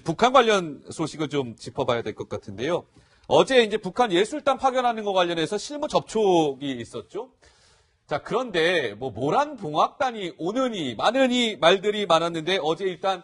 북한 관련 소식을 좀 짚어봐야 될 것 같은데요. 어제 이제 북한 예술단 파견하는 거 관련해서 실무 접촉이 있었죠. 자, 그런데 뭐 모란봉합단이 오느니 마느니 말들이 많았는데 어제 일단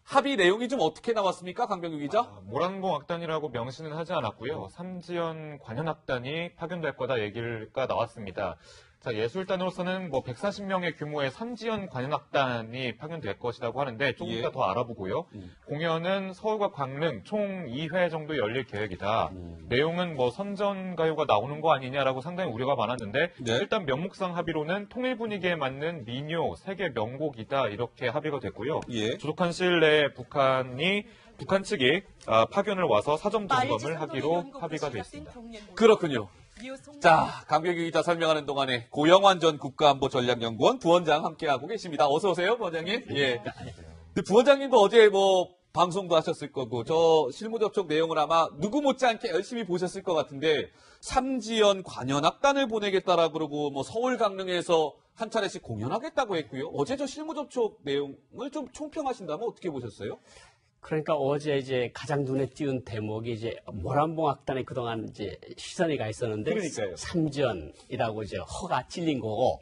합의 내용이 좀 어떻게 나왔습니까? 강병규 기자? 모란봉악단이라고 명시는 하지 않았고요. 삼지연 관현악단이 파견될 거다 얘기가 나왔습니다. 자, 예술단으로서는 뭐 140명의 규모의 삼지연 관현악단이 파견될 것이라고 하는데 조금 이따 더 알아보고요. 공연은 서울과 광릉 총 2회 정도 열릴 계획이다. 내용은 뭐 선전가요가 나오는 거 아니냐라고 상당히 우려가 많았는데 네. 일단 명목상 합의로는 통일 분위기에 맞는 민요, 세계 명곡이다 이렇게 합의가 됐고요. 예. 조속한 시일 내에 북한 측이 파견을 와서 사전 점검을 하기로 합의가 됐습니다. 그렇군요. 자, 강병규 기자 설명하는 동안에 고영환 전 국가안보전략연구원 부원장 함께하고 계십니다. 어서 오세요, 부원장님. 예. 근데 부원장님도 어제 뭐 방송도 하셨을 거고 저 실무 접촉 내용을 아마 누구 못지않게 열심히 보셨을 것 같은데 삼지연 관현악단을 보내겠다라고 그러고 뭐 서울 강릉에서 한 차례씩 공연하겠다고 했고요. 어제 저 실무 접촉 내용을 좀 총평하신다면 어떻게 보셨어요? 그러니까 어제 이제 가장 눈에 띄운 대목이 이제 모란봉악단에 그동안 이제 시선이 가 있었는데 그러니까요. 삼지연이라고 이제 허가 찔린 거고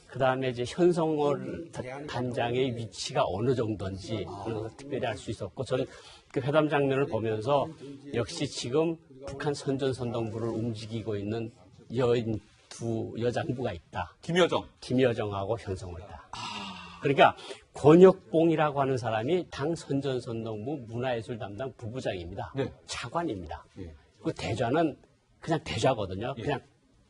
그 다음에 이제 현성월 단장의 위치가 어느 정도인지 그런 걸 특별히 알 수 있었고 저는 그 회담 장면을 보면서 역시 지금 북한 선전선동부를 움직이고 있는 여인 두 여장부가 있다. 김여정하고 현성월이다. 그러니까 권혁봉이라고 하는 사람이 당 선전선동부 문화예술 담당 부부장입니다. 네. 차관입니다. 예. 그 대좌는 그냥 대좌거든요. 그냥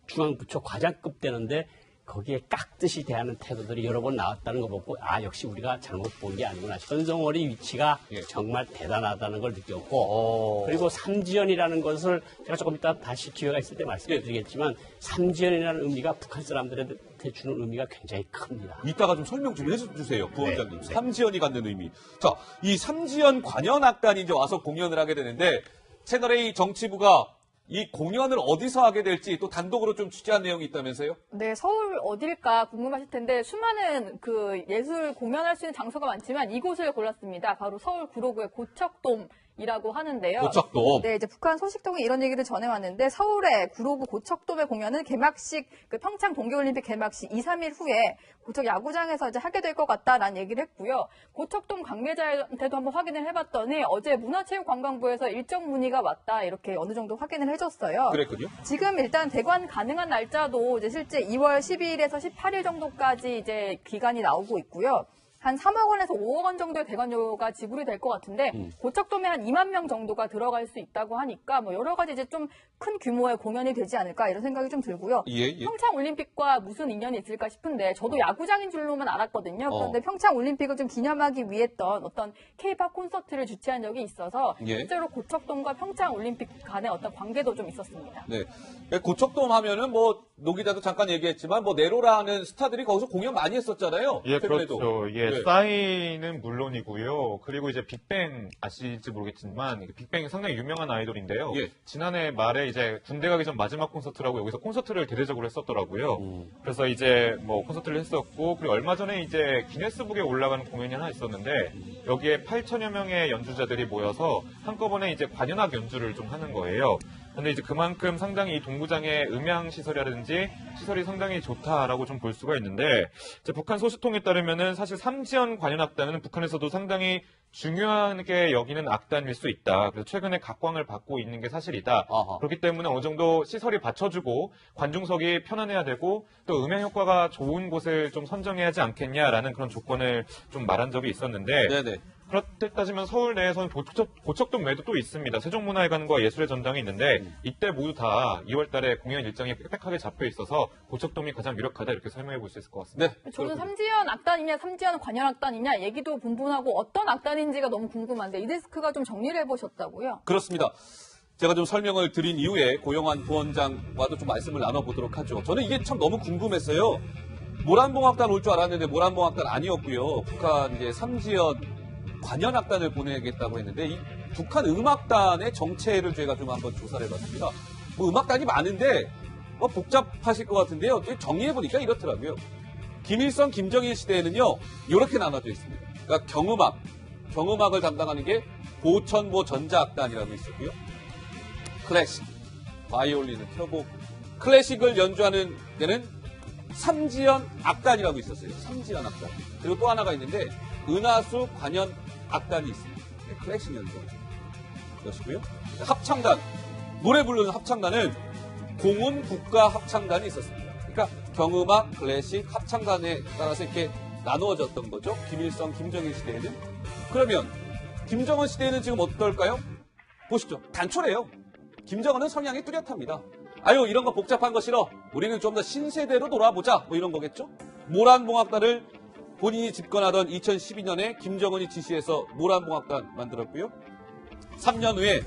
중앙부처 과장급 되는데 거기에 깍듯이 대하는 태도들이 여러 번 나왔다는 거 보고 역시 우리가 잘못 본 게 아니구나. 현성월의 위치가 정말 대단하다는 걸 느꼈고 그리고 삼지연이라는 것을 제가 조금 이따 다시 기회가 있을 때 말씀드리겠지만 삼지연이라는 의미가 북한 사람들한테 주는 의미가 굉장히 큽니다. 이따가 좀 설명 좀 해주세요, 부원장님. 네. 삼지연이 갖는 의미. 자, 이 삼지연 관현악단이 이제 와서 공연을 하게 되는데 채널A 정치부가 이 공연을 어디서 하게 될지 또 단독으로 좀 취재한 내용이 있다면서요? 네, 서울 어딜까 궁금하실 텐데 수많은 그 예술 공연할 수 있는 장소가 많지만 이곳을 골랐습니다. 바로 서울 구로구의 고척돔이라고 하는데요. 고척돔. 네, 이제 북한 소식통이 이런 얘기를 전해왔는데 서울의 구로구 고척돔의 공연은 개막식, 그 평창 동계올림픽 개막식 2, 3일 후에 고척 야구장에서 이제 하게 될 것 같다라는 얘기를 했고요. 고척돔 관계자한테도 한번 확인을 해봤더니 어제 문화체육관광부에서 일정 문의가 왔다 이렇게 어느 정도 확인을 해줬어요. 그랬군요. 지금 일단 대관 가능한 날짜도 이제 실제 2월 12일에서 18일 정도까지 이제 기간이 나오고 있고요. 한 3억 원에서 5억 원 정도의 대관료가 지불이 될 것 같은데 고척돔에 한 2만 명 정도가 들어갈 수 있다고 하니까 뭐 여러 가지 이제 좀 큰 규모의 공연이 되지 않을까 이런 생각이 좀 들고요. 평창 올림픽과 무슨 인연이 있을까 싶은데 저도 야구장인 줄로만 알았거든요. 그런데 평창 올림픽을 좀 기념하기 위해 했던 어떤 K-팝 콘서트를 주최한 적이 있어서 실제로 고척돔과 평창 올림픽 간의 어떤 관계도 좀 있었습니다. 네. 고척돔 하면은 뭐 노 기자도 잠깐 얘기했지만 뭐 네로라는 스타들이 거기서 공연 많이 했었잖아요. 예, 최근에도. 그렇죠. 예, 싸이는 물론이고요. 그리고 이제 빅뱅 아실지 모르겠지만 빅뱅이 상당히 유명한 아이돌인데요. 지난해 말에 이제 군대 가기 전 마지막 콘서트라고 여기서 콘서트를 대대적으로 했었더라고요. 그래서 이제 뭐 콘서트를 했었고 그리고 얼마 전에 이제 기네스북에 올라가는 공연이 하나 있었는데 여기에 8천여 명의 연주자들이 모여서 한꺼번에 이제 관현악 연주를 좀 하는 거예요. 근데 이제 그만큼 상당히 이 동구장의 음향 시설이라든지 시설이 상당히 좋다라고 좀 볼 수가 있는데 이제 북한 소식통에 따르면은 사실 삼지연 관현악단은 북한에서도 상당히 중요하게 여기는 악단일 수 있다. 그래서 최근에 각광을 받고 있는 게 사실이다. 그렇기 때문에 어느 정도 시설이 받쳐주고 관중석이 편안해야 되고 또 음향 효과가 좋은 곳을 좀 선정해야 하지 않겠냐라는 그런 조건을 좀 말한 적이 있었는데 네네. 그렇게 따지면 서울 내에서는 고척돔 외에도 또 있습니다. 세종문화회관과 예술의 전당이 있는데 이때 모두 다 2월 달에 공연 일정이 빽빽하게 잡혀 있어서 고척돔이 가장 유력하다 이렇게 설명해 볼 수 있을 것 같습니다. 네. 저는 삼지연 악단이냐 삼지연 관현악단이냐 얘기도 분분하고 어떤 악단인지가 너무 궁금한데 이 데스크가 좀 정리를 해보셨다고요? 그렇습니다. 제가 좀 설명을 드린 이후에 고영환 부원장과도 좀 말씀을 나눠보도록 하죠. 저는 이게 참 너무 궁금했어요. 모란봉악단 올 줄 알았는데 모란봉악단 아니었고요. 북한 이제 삼지연 관현악단을 보내겠다고 했는데 이 북한 음악단의 정체를 저희가 좀 한번 조사를 해봤습니다. 뭐 음악단이 많은데 뭐 복잡하실 것 같은데요. 정리해보니까 이렇더라고요. 김일성, 김정일 시대에는요 이렇게 나눠져 있습니다. 그러니까 경음악을 담당하는 게 고천보 전자악단이라고 있었고요. 클래식, 바이올린을 켜고 클래식을 연주하는 데는 삼지연 악단이라고 있었어요. 삼지연 악단. 그리고 또 하나가 있는데 은하수 관현 악단이 있습니다. 클래식 연주. 그것이고요. 합창단, 노래 부르는 합창단은 공훈 국가 합창단이 있었습니다. 그러니까 경음악, 클래식, 합창단에 따라서 이렇게 나누어졌던 거죠. 김일성, 김정일 시대에는. 그러면 김정은 시대에는 지금 어떨까요? 보시죠. 단촐해요. 김정은은 성향이 뚜렷합니다. 아유, 이런 거 복잡한 거 싫어. 우리는 좀 더 신세대로 돌아보자. 뭐 이런 거겠죠. 모란봉악단을 본인이 집권하던 2012년에 김정은이 지시해서 모란봉악단 만들었고요. 3년 후에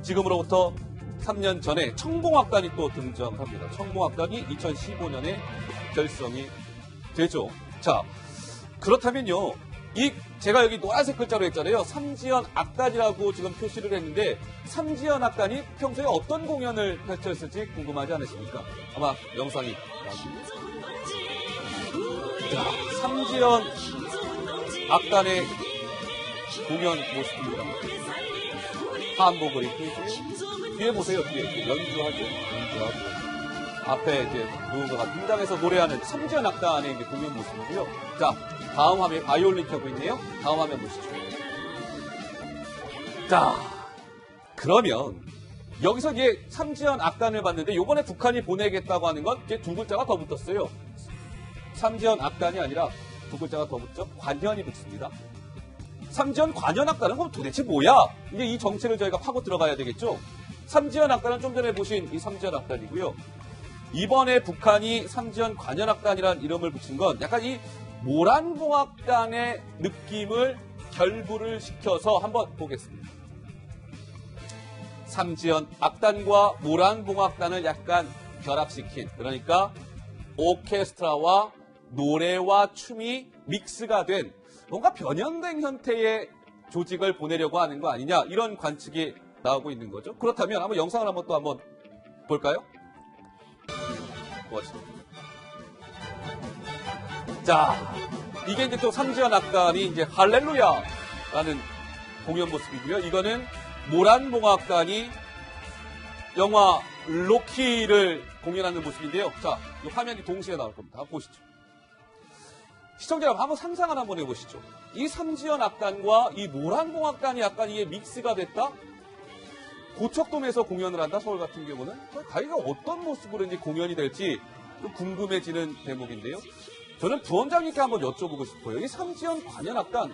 지금으로부터 3년 전에 청봉악단이 또 등장합니다. 청봉악단이 2015년에 결성이 되죠. 자, 그렇다면요. 제가 여기 노란색 글자로 했잖아요. 삼지연 악단이라고 지금 표시를 했는데 삼지연 악단이 평소에 어떤 공연을 펼쳤을지 궁금하지 않으십니까? 아마 영상이 나옵니다. 자, 삼지연 악단의 공연 모습입니다. 한복을 입고 있고요. 뒤에 보세요. 뒤에 연주하고 앞에 이제 누군가가 등장해서 노래하는 삼지연 악단의 이제 공연 모습이고요. 자, 다음 화면 바이올린 켜고 있네요. 다음 화면 보시죠. 자, 그러면 여기서 이제 삼지연 악단을 봤는데 이번에 북한이 보내겠다고 하는 건 이제 두 글자가 더 붙었어요. 삼지연 악단이 아니라 두 글자가 더 붙죠. 관현이 붙습니다. 삼지연 관현 악단은 그럼 도대체 뭐야? 이제 이 정체를 저희가 파고 들어가야 되겠죠. 삼지연 악단은 좀 전에 보신 이 삼지연 악단이고요. 이번에 북한이 삼지연 관현 악단이라는 이름을 붙인 건 약간 이 모란봉악단의 느낌을 결부를 시켜서 한번 보겠습니다. 삼지연 악단과 모란봉악단을 약간 결합시킨, 그러니까 오케스트라와 노래와 춤이 믹스가 된 뭔가 변형된 형태의 조직을 보내려고 하는 거 아니냐, 이런 관측이 나오고 있는 거죠. 그렇다면 한번 영상을 한번 볼까요? 자, 이게 이제 또 삼지연 악단이 이제 할렐루야라는 공연 모습이고요. 이거는 모란봉악단이 영화 로키를 공연하는 모습인데요. 자, 이 화면이 동시에 나올 겁니다. 한번 보시죠. 시청자 여러분, 한번 상상을 한번 해보시죠. 이 삼지연 악단과 이 모란봉악단이 약간 이게 믹스가 됐다? 고척돔에서 공연을 한다, 서울 같은 경우는. 가이가 어떤 모습으로 이제 공연이 될지 좀 궁금해지는 대목인데요. 저는 부원장님께 한번 여쭤보고 싶어요. 이 삼지연 관현악단,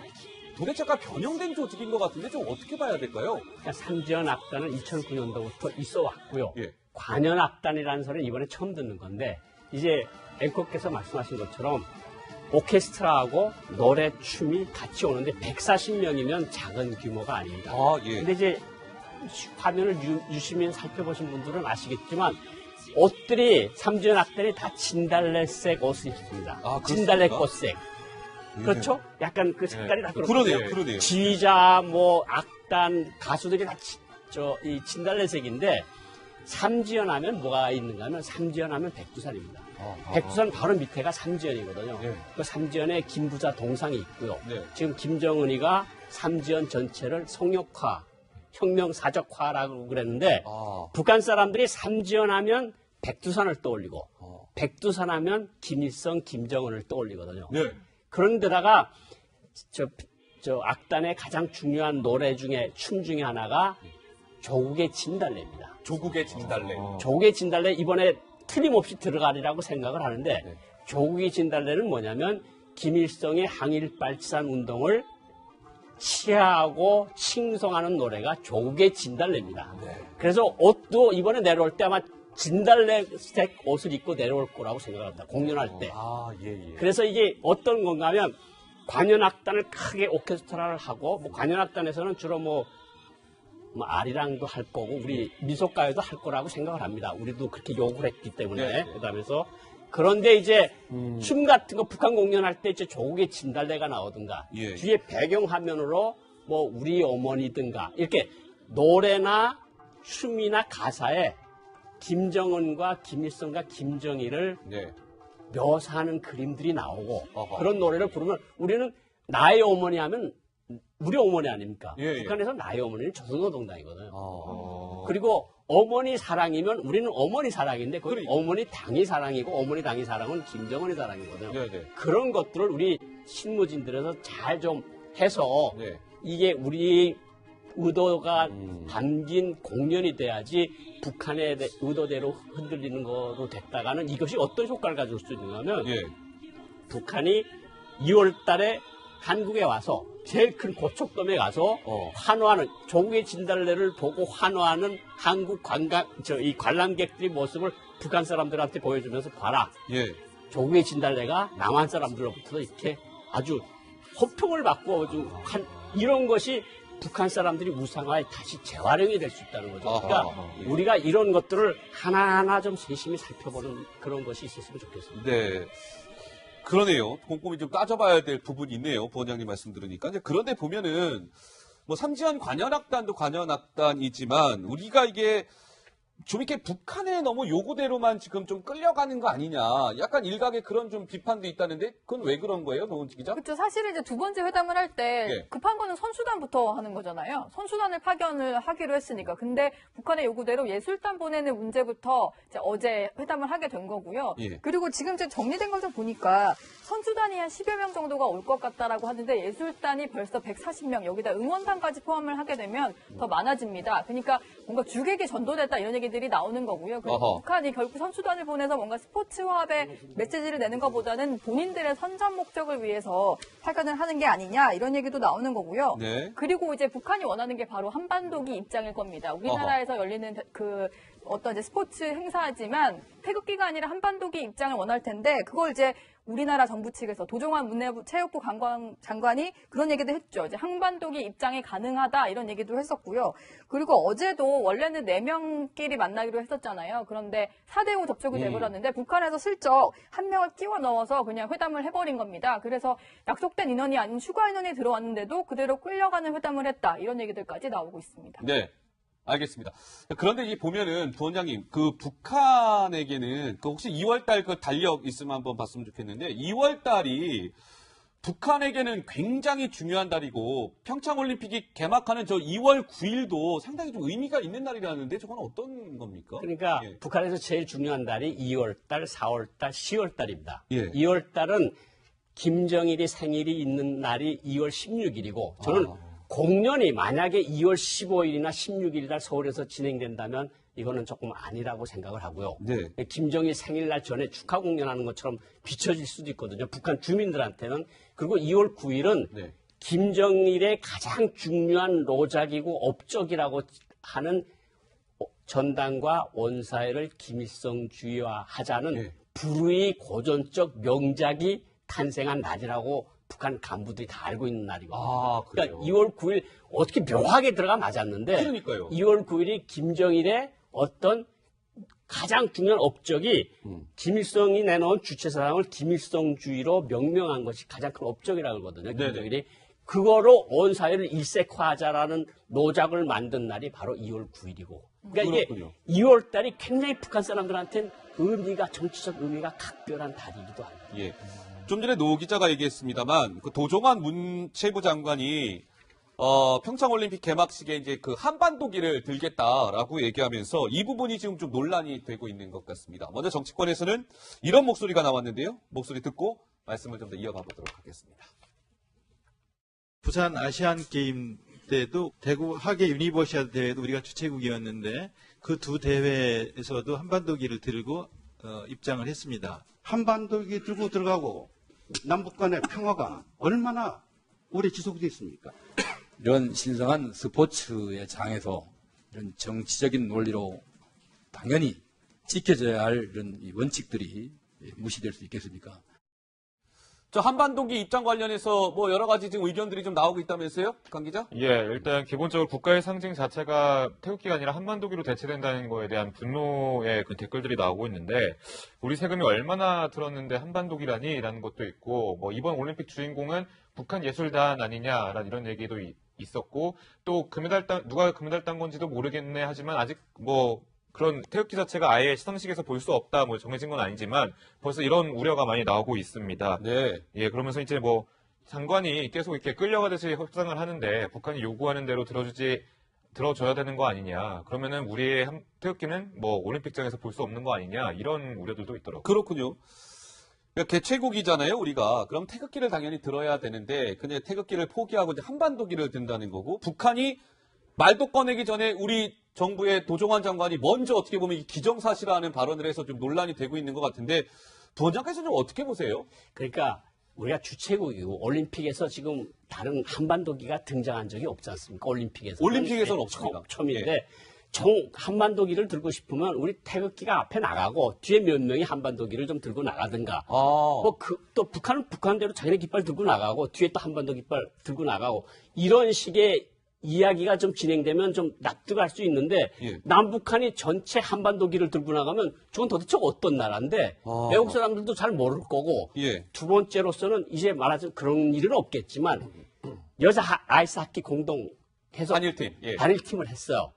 도대체 약간 변형된 조직인 것 같은데 좀 어떻게 봐야 될까요? 그러니까 삼지연 악단은 2009년도부터 있어 왔고요. 예. 관현악단이라는 소리는 이번에 처음 듣는 건데, 이제 앵커께서 말씀하신 것처럼 오케스트라하고 노래, 춤이 같이 오는데 140명이면 작은 규모가 아닙니다. 아, 예. 근데 이제 화면을 유심히 살펴보신 분들은 아시겠지만 옷들이 삼지연 악단이 다 진달래색 옷을 입습니다. 아, 진달래 그렇습니까? 꽃색. 그렇죠? 약간 그 색깔이 다 그러네요, 그러네요. 지휘자, 악단, 가수들이 다 이 진달래색인데, 삼지연 하면 뭐가 있는가 하면, 삼지연 하면 백두산입니다. 백두산 바로 밑에가 삼지연이거든요. 네. 그 삼지연에 김부자 동상이 있고요. 네. 지금 김정은이가 삼지연 전체를 성역화, 혁명사적화라고 그랬는데, 북한 사람들이 삼지연 하면 백두산을 떠올리고, 백두산 하면 김일성, 김정은을 떠올리거든요. 네. 그런데다가 저 악단의 가장 중요한 노래 중에, 춤 중에 하나가 조국의 진달래입니다. 조국의 진달래. 조국의 진달래 이번에 틀림없이 들어가리라고 생각을 하는데, 네. 조국의 진달래는 뭐냐면 김일성의 항일빨치산 운동을 치하하고 칭송하는 노래가 조국의 진달래입니다. 네. 그래서 옷도 이번에 내려올 때 아마 진달래색 옷을 입고 내려올 거라고 생각합니다. 공연할 때. 아, 예. 그래서 이게 어떤 건가 하면, 관현악단을 크게 오케스트라를 하고, 관현악단에서는 주로 아리랑도 할 거고, 우리 미소가요도 할 거라고 생각을 합니다. 우리도 그렇게 요구를 했기 때문에. 네. 그다음에서 그런데 이제 춤 같은 거 북한 공연할 때 이제 조국의 진달래가 나오든가, 예. 뒤에 배경 화면으로 우리 어머니든가, 이렇게 노래나 춤이나 가사에 김정은과 김일성과 김정일을 네. 묘사하는 그림들이 나오고, 어허. 그런 노래를 부르면 우리는 나의 어머니 하면 우리 어머니 아닙니까? 예, 예. 북한에서 나의 어머니는 조선노동당이거든요. 아. 그리고 어머니 사랑이면 우리는 어머니 사랑인데 그 그러니까. 어머니 당이 사랑이고 어머니 당이 사랑은 김정은이 사랑이거든요. 네, 네. 그런 것들을 우리 실무진들에서 잘 좀 해서 네. 이게 우리 의도가 담긴 공연이 돼야지 북한의 의도대로 흔들리는 거로 됐다가는 이것이 어떤 효과를 가져올 수 있냐면 예. 북한이 2월 달에 한국에 와서 제일 큰 고척돔에 가서 환호하는 조국의 진달래를 보고 환호하는 한국 이 관람객들의 모습을 북한 사람들한테 보여주면서 봐라. 예. 조국의 진달래가 남한 사람들로부터 이렇게 아주 호평을 받고 이런 것이 북한 사람들이 우상화에 다시 재활용이 될 수 있다는 거죠. 그러니까 아하, 예. 우리가 이런 것들을 하나하나 좀 세심히 살펴보는 그런 것이 있었으면 좋겠습니다. 네. 그러네요. 꼼꼼히 좀 따져봐야 될 부분이 있네요. 부원장님 말씀 들으니까. 이제 그런데 보면은, 뭐, 삼지연 관현악단도 관현악단이지만, 우리가 이게 좀 이렇게 북한의 너무 요구대로만 지금 좀 끌려가는 거 아니냐. 약간 일각의 그런 좀 비판도 있다는데, 그건 왜 그런 거예요, 노은지 기자? 그렇죠. 사실은 이제 두 번째 회담을 할 때 예. 급한 거는 선수단부터 하는 거잖아요. 선수단을 파견을 하기로 했으니까. 근데 북한의 요구대로 예술단 보내는 문제부터 이제 어제 회담을 하게 된 거고요. 예. 그리고 지금 이제 정리된 걸 좀 보니까 선수단이 한 10여 명 정도가 올 것 같다라고 하는데 예술단이 벌써 140명, 여기다 응원단까지 포함을 하게 되면 더 많아집니다. 그러니까 뭔가 주객이 전도됐다 이런 얘기들이 나오는 거고요. 그리고 어허. 북한이 결국 선수단을 보내서 뭔가 스포츠 화합의 메시지를 내는 것보다는 본인들의 선전 목적을 위해서 파견을 하는 게 아니냐 이런 얘기도 나오는 거고요. 네. 그리고 이제 북한이 원하는 게 바로 한반도기 입장일 겁니다. 우리나라에서 열리는 그 어떤 이제 스포츠 행사지만 태극기가 아니라 한반도기 입장을 원할 텐데 그걸 이제 우리나라 정부 측에서 도종환 문해부 체육부 장관이 그런 얘기도 했죠. 이제 한반도기 입장이 가능하다 이런 얘기도 했었고요. 그리고 어제도 원래는 4명끼리 만나기로 했었잖아요. 그런데 4대5 접촉이 돼버렸는데 북한에서 슬쩍 한 명을 끼워 넣어서 그냥 회담을 해버린 겁니다. 그래서 약속된 인원이 아닌 추가 인원이 들어왔는데도 그대로 끌려가는 회담을 했다. 이런 얘기들까지 나오고 있습니다. 네. 알겠습니다. 그런데 이 보면은 부원장님 그 북한에게는 그 혹시 2월달 그 달력 있으면 한번 봤으면 좋겠는데 2월달이 북한에게는 굉장히 중요한 달이고 평창올림픽이 개막하는 저 2월 9일도 상당히 좀 의미가 있는 날이라는데 저건 어떤 겁니까? 그러니까 예. 북한에서 제일 중요한 달이 2월달, 4월달, 10월달입니다. 예. 2월달은 김정일이 생일이 있는 날이 2월 16일이고 저는 공연이 만약에 2월 15일이나 16일 날 서울에서 진행된다면 이거는 조금 아니라고 생각을 하고요. 네. 김정일 생일날 전에 축하 공연하는 것처럼 비춰질 수도 있거든요. 북한 주민들한테는. 그리고 2월 9일은 네. 김정일의 가장 중요한 노작이고 업적이라고 하는 전당과 원사회를 김일성주의화하자는 네. 불의 고전적 명작이 탄생한 날이라고 북한 간부들이 다 알고 있는 날이거든요. 아, 그래요? 그러니까 2월 9일 어떻게 묘하게 들어가 맞았는데 그러니까요. 2월 9일이 김정일의 어떤 가장 중요한 업적이 김일성이 내놓은 주체사상을 김일성주의로 명명한 것이 가장 큰 업적이라고 하거든요. 네네. 김정일이. 그거로 온 사회를 일색화하자라는 노작을 만든 날이 바로 2월 9일이고. 그러니까 그렇군요. 이게 2월 달이 굉장히 북한 사람들한테는 정치적 의미가 각별한 달이기도 합니다. 예. 좀 전에 노 기자가 얘기했습니다만 그 도종환 문체부 장관이 평창올림픽 개막식에 이제 그 한반도기를 들겠다라고 얘기하면서 이 부분이 지금 좀 논란이 되고 있는 것 같습니다. 먼저 정치권에서는 이런 목소리가 나왔는데요. 목소리 듣고 말씀을 좀 더 이어가 보도록 하겠습니다. 부산 아시안 게임 때도 대구 하계 유니버시아드 대회도 우리가 주최국이었는데 그 두 대회에서도 한반도기를 들고 입장을 했습니다. 한반도기 들고 들어가고 남북 간의 평화가 얼마나 오래 지속되겠습니까? 이런 신성한 스포츠의 장에서 이런 정치적인 논리로 당연히 지켜져야 할 이런 원칙들이 무시될 수 있겠습니까? 저 한반도기 입장 관련해서 뭐 여러 가지 지금 의견들이 좀 나오고 있다면서요? 강 기자? 예, 일단 기본적으로 국가의 상징 자체가 태극기가 아니라 한반도기로 대체된다는 거에 대한 분노의 그 댓글들이 나오고 있는데 우리 세금이 얼마나 들었는데 한반도기라니? 라는 것도 있고 뭐 이번 올림픽 주인공은 북한 예술단 아니냐라는 이런 얘기도 있었고 또 누가 금메달 딴 건지도 모르겠네 하지만 아직 뭐 그런 태극기 자체가 아예 시상식에서 볼 수 없다, 뭐 정해진 건 아니지만 벌써 이런 우려가 많이 나오고 있습니다. 네. 예, 그러면서 이제 뭐 장관이 계속 이렇게 끌려가듯이 협상을 하는데 북한이 요구하는 대로 들어줘야 되는 거 아니냐. 그러면은 우리의 태극기는 뭐 올림픽장에서 볼 수 없는 거 아니냐. 이런 우려들도 있더라고요. 그렇군요. 그러니까 개최국이잖아요, 우리가. 그럼 태극기를 당연히 들어야 되는데, 그냥 태극기를 포기하고 이제 한반도기를 든다는 거고, 북한이 말도 꺼내기 전에 우리 정부의 도종환 장관이 먼저 어떻게 보면 이 기정사실화하는 발언을 해서 좀 논란이 되고 있는 것 같은데, 부원장께서 좀 어떻게 보세요? 그러니까 우리가 주최국이고 올림픽에서 지금 다른 한반도기가 등장한 적이 없지 않습니까? 올림픽에서는 없습니다. 처음인데 한반도기를 들고 싶으면 우리 태극기가 앞에 나가고 뒤에 몇 명이 한반도기를 좀 들고 나가든가. 또 북한은 북한대로 자기네 깃발 들고 나가고 뒤에 또 한반도 깃발 들고 나가고 이런 식의 이야기가 좀 진행되면 좀 납득할 수 있는데 남북한이 전체 한반도기를 들고 나가면 저건 도대체 어떤 나라인데 외국 사람들도 잘 모를 거고 두 번째로서는 이제 말하자면 그런 일은 없겠지만 여자 아이스하키 공동 해서 단일팀을 했어요.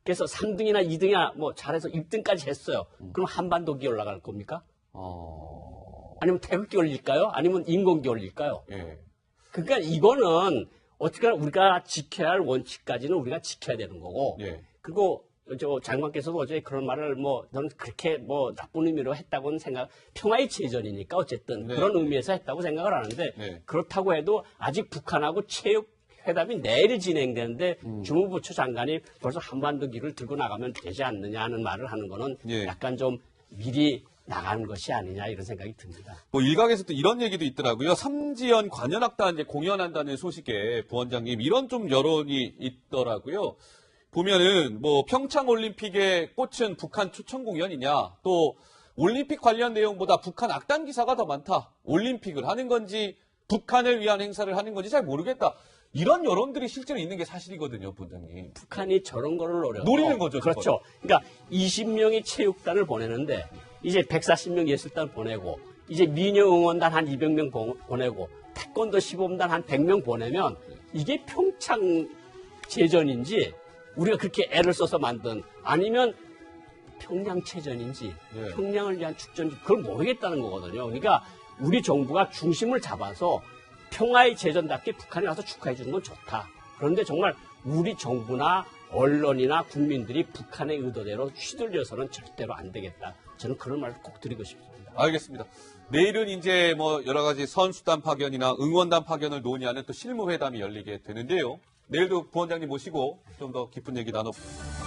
그래서 3등이나 2등이나 뭐 잘해서 1등까지 했어요. 그럼 한반도기 올라갈 겁니까? 아니면 태극기 올릴까요? 아니면 인공기 올릴까요? 그러니까 이거는 어쨌거나 우리가 지켜야 할 원칙까지는 우리가 지켜야 되는 거고. 그리고 저 장관께서도 어제 그런 말을 저는 그렇게 나쁜 의미로 했다고는 평화의 제전이니까 어쨌든 그런 의미에서 했다고 생각을 하는데 그렇다고 해도 아직 북한하고 체육 회담이 내일 진행되는데 주무부처 장관이 벌써 한반도기를 들고 나가면 되지 않느냐 하는 말을 하는 거는 약간 좀 미리 나가는 것이 아니냐 이런 생각이 듭니다. 일각에서 또 이런 얘기도 있더라고요. 삼지연 관현악단 이제 공연한다는 소식에 부원장님 이런 좀 여론이 있더라고요. 보면은 평창 올림픽의 꽃은 북한 초청 공연이냐, 또 올림픽 관련 내용보다 북한 악단 기사가 더 많다. 올림픽을 하는 건지 북한을 위한 행사를 하는 건지 잘 모르겠다. 이런 여론들이 실제로 있는 게 사실이거든요, 부원장님. 북한이 저런 거를 노리는 거죠. 그렇죠. 그러니까 20명이 체육단을 보내는데 이제 140명 예술단 보내고 이제 미녀 응원단 한 200명 보내고 태권도 시범단 한 100명 보내면 이게 평창 제전인지 우리가 그렇게 애를 써서 만든 아니면 평양체전인지 평양을 위한 축전인지 그걸 모르겠다는 거거든요. 그러니까 우리 정부가 중심을 잡아서 평화의 제전답게 북한에 와서 축하해 주는 건 좋다. 그런데 정말 우리 정부나 언론이나 국민들이 북한의 의도대로 휘둘려서는 절대로 안 되겠다. 저는 그런 말을 꼭 드리고 싶습니다. 알겠습니다. 내일은 이제 여러 가지 선수단 파견이나 응원단 파견을 논의하는 또 실무회담이 열리게 되는데요. 내일도 부원장님 모시고 좀 더 깊은 얘기 나눠보겠습니다.